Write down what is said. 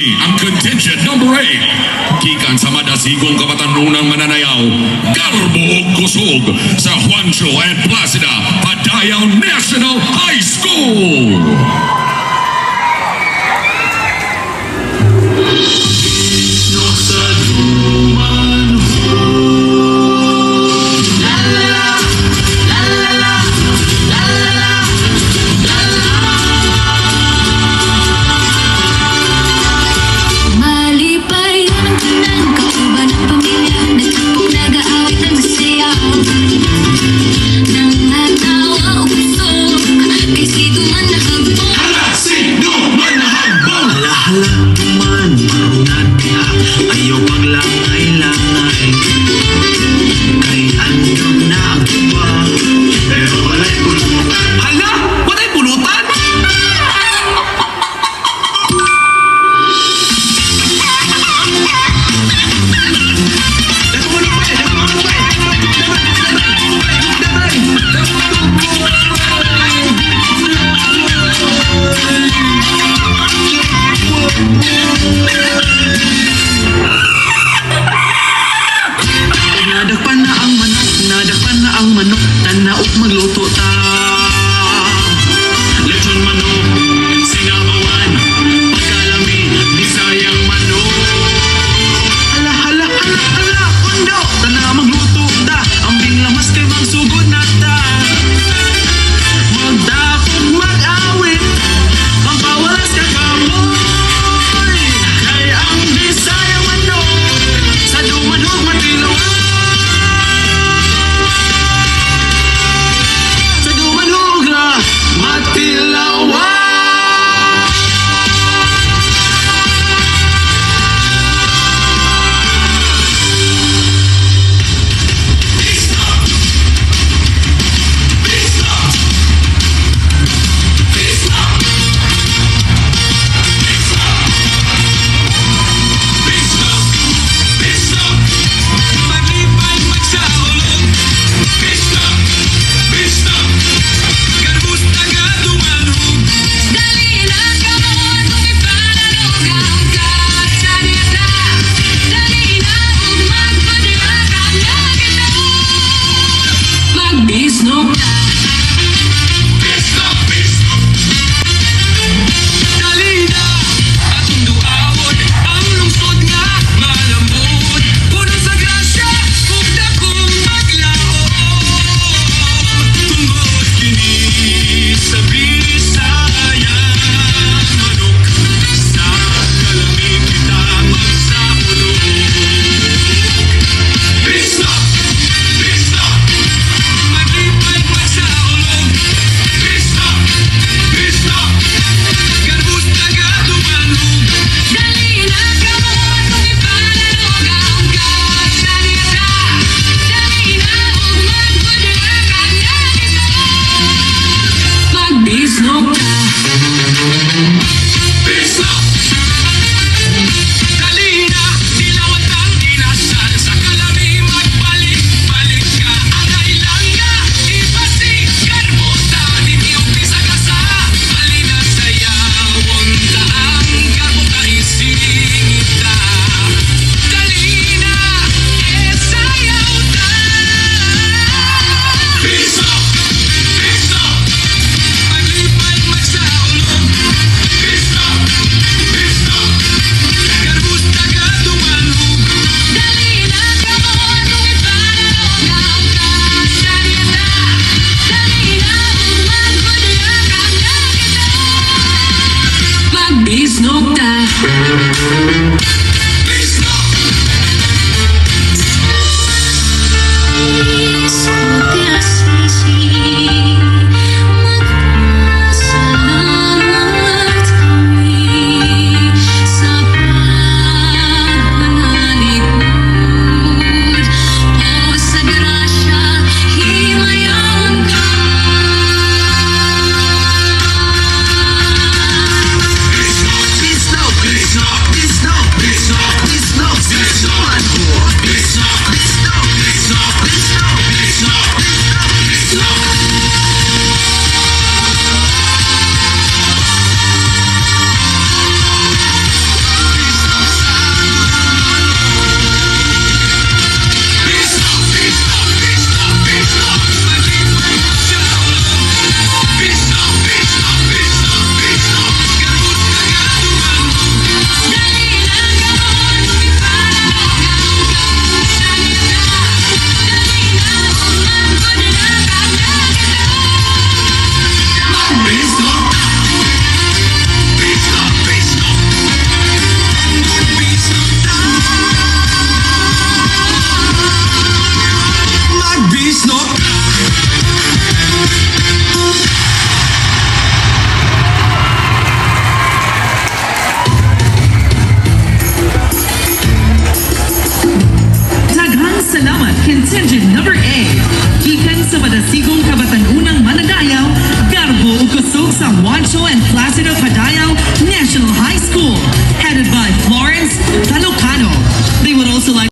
Ang contingent number 8, gikan sa Madasigong Kabatan-onang Mananayaw Garbo ug Kusog sa Juancho and Placida, Padayao National High School. Bisnok sa duman ho. La la la, la la la, la la la, la la. Malipayan ang tanan, kauban ang pamilya, nagtapok nag-aawit ang sayaw. Nang natawa o kusog, kay sino man nakagbog. Hala, sino man nahagbog? Hala-hala duman, marungan niya, ayaw paglangay-langay. Kay andam na ang tuwa, Pero wala'y pulutan. hala, patay pulutan!